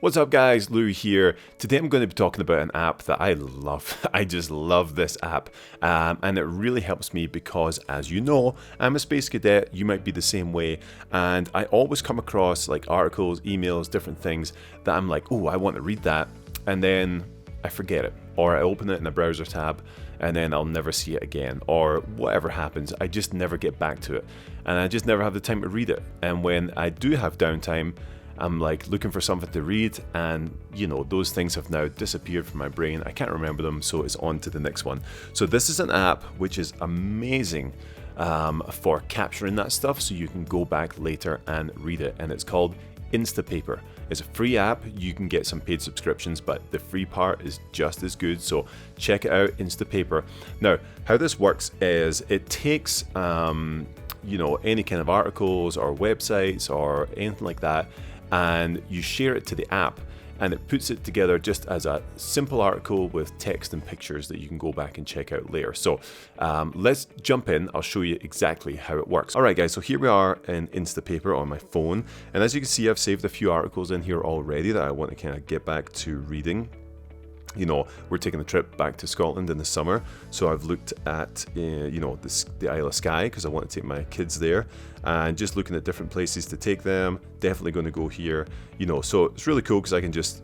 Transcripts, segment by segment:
What's up guys, Lewi here. Today I'm going to be talking about an app that I love. I just love this app and it really helps me because, as you know, I'm a space cadet, you might be the same way, and I always come across like articles, emails, different things that I'm like, oh, I want to read that, and then I forget it, or I open it in a browser tab and then I'll never see it again, or whatever happens, I just never get back to it and I just never have the time to read it. And when I do have downtime, I'm like looking for something to read, and you know, those things have now disappeared from my brain. I can't remember them, so it's on to the next one. So this is an app which is amazing for capturing that stuff so you can go back later and read it, and it's called Instapaper. It's a free app. You can get some paid subscriptions, but the free part is just as good, so check it out, Instapaper. Now, how this works is it takes you know, any kind of articles or websites or anything like that, and you share it to the app, and it puts it together just as a simple article with text and pictures that you can go back and check out later. So let's jump in. I'll show you exactly how it works. All right guys, so here we are in Instapaper on my phone, and as you can see, I've saved a few articles in here already that I want to kind of get back to reading. You know, we're taking a trip back to Scotland in the summer, so I've looked at you know, the Isle of Skye because I want to take my kids there, and just looking at different places to take them. Definitely going to go here, you know, so it's really cool because I can just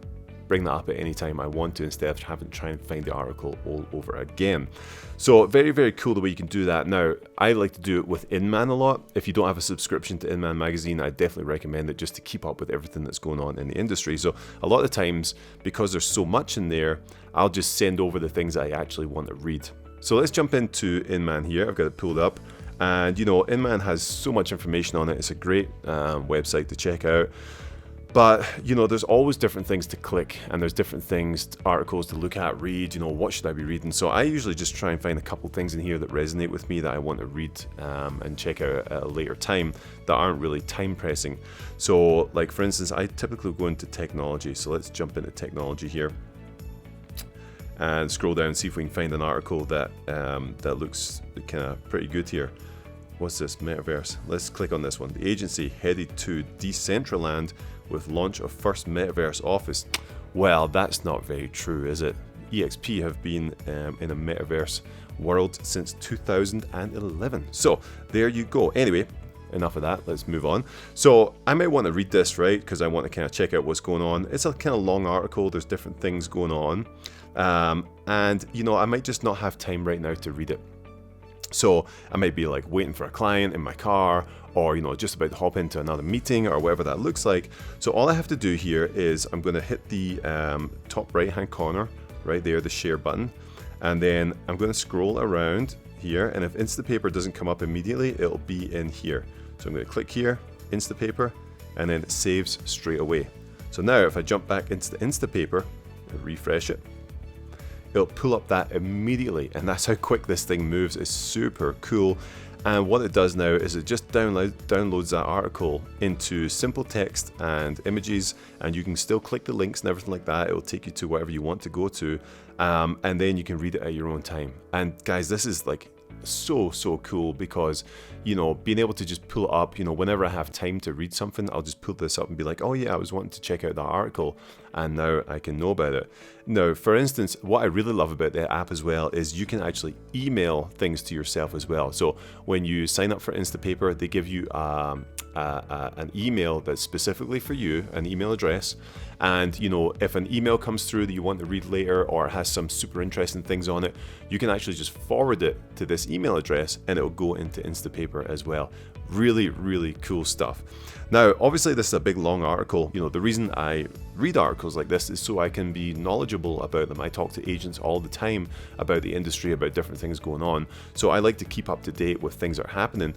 bring that up at any time I want to instead of having to try and find the article all over again. So very, very cool the way you can do that. Now, I like to do it with Inman a lot. If you don't have a subscription to Inman magazine, I definitely recommend it just to keep up with everything that's going on in the industry. So a lot of times, because there's so much in there, I'll just send over the things I actually want to read. So let's jump into Inman here. I've got it pulled up, and you know, Inman has so much information on it. It's a great website to check out. But, you know, there's always different things to click, and there's different things, articles to look at, read, you know, what should I be reading? So I usually just try and find a couple things in here that resonate with me that I want to read and check out at a later time that aren't really time pressing. So like, for instance, I typically go into technology. So let's jump into technology here and scroll down and see if we can find an article that, that looks kind of pretty good here. What's this? Metaverse. Let's click on this one. The agency headed to Decentraland with launch of first metaverse office. Well, that's not very true, is it? EXP have been in a metaverse world since 2011. So there you go. Anyway, enough of that. Let's move on. So I might want to read this, right? Because I want to kind of check out what's going on. It's a kind of long article. There's different things going on. And, you know, I might just not have time right now to read it. So I might be like waiting for a client in my car, or, you know, just about to hop into another meeting or whatever that looks like. So all I have to do here is I'm going to hit the top right hand corner right there, the share button, and then I'm going to scroll around here, and if Instapaper doesn't come up immediately, it'll be in here. So I'm going to click here, Instapaper, and then it saves straight away. So now if I jump back into the Instapaper and refresh it, it'll pull up that immediately, and that's how quick this thing moves. It's super cool. And what it does now is it just downloads that article into simple text and images, and you can still click the links and everything like that. It will take you to wherever you want to go to, and then you can read it at your own time. And guys, this is like so cool because, you know, being able to just pull it up, you know, whenever I have time to read something, I'll just pull this up and be like, oh yeah, I was wanting to check out that article, and now I can know about it. Now, for instance, what I really love about the app as well is you can actually email things to yourself as well. So when you sign up for Instapaper, they give you an email that's specifically for you, an email address. And, you know, if an email comes through that you want to read later or has some super interesting things on it, you can actually just forward it to this email address and it'll go into Instapaper as well. Really cool stuff. Now, obviously this is a big long article. You know, the reason I read articles like this is so I can be knowledgeable about them. I talk to agents all the time about the industry, about different things going on. So I like to keep up to date with things that are happening.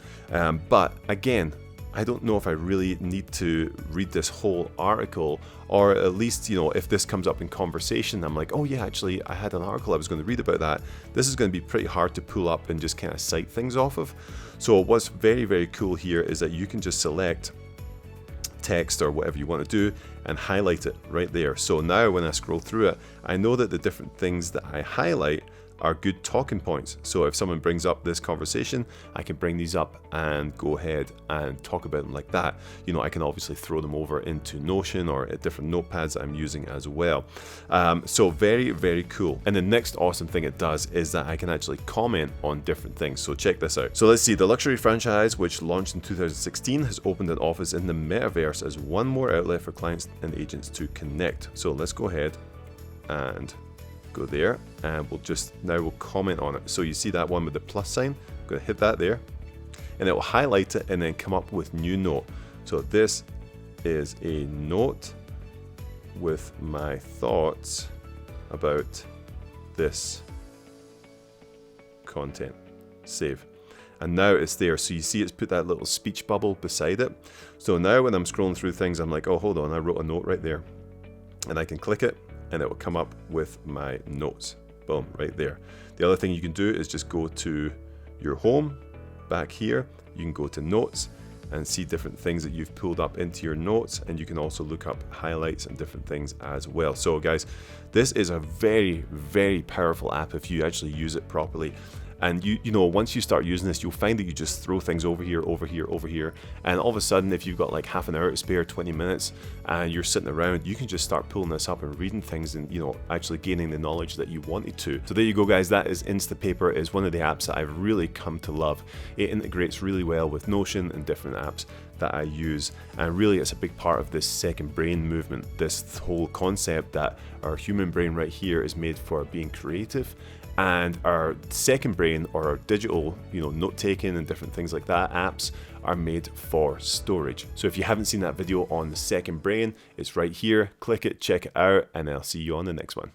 But again, I don't know if I really need to read this whole article, or at least, you know, if this comes up in conversation, I'm like, oh yeah, actually I had an article I was going to read about that. This is going to be pretty hard to pull up and just kind of cite things off of. So what's very cool here is that you can just select text or whatever you want to do and highlight it right there. So now when I scroll through it, I know that the different things that I highlight are good talking points. So if someone brings up this conversation, I can bring these up and go ahead and talk about them like that. You know, I can obviously throw them over into Notion or at different notepads that I'm using as well. So very, very cool. And the next awesome thing it does is that I can actually comment on different things. So check this out. So let's see, the luxury franchise, which launched in 2016, has opened an office in the metaverse as one more outlet for clients and agents to connect. So let's go ahead and go there, and we'll comment on it. So you see that one with the plus sign, I'm going to hit that there, and it will highlight it and then come up with new note. So this is a note with my thoughts about this content. Save. And now it's there. So you see it's put that little speech bubble beside it. So now when I'm scrolling through things, I'm like, oh, hold on, I wrote a note right there. And I can click it and it will come up with my notes. Boom, right there. The other thing you can do is just go to your home back here. You can go to notes and see different things that you've pulled up into your notes, and you can also look up highlights and different things as well. So guys, this is a very, very powerful app if you actually use it properly. And you know, once you start using this, you'll find that you just throw things over here, over here, over here. And all of a sudden, if you've got like half an hour to spare, 20 minutes, and you're sitting around, you can just start pulling this up and reading things and, you know, actually gaining the knowledge that you wanted to. So there you go, guys. That is Instapaper. It's one of the apps that I've really come to love. It integrates really well with Notion and different apps that I use. And really, it's a big part of this second brain movement, this whole concept that our human brain right here is made for being creative, and our second brain, or our digital, you know, note-taking and different things like that, apps are made for storage. So if you haven't seen that video on the second brain, it's right here. Click it, check it out, and I'll see you on the next one.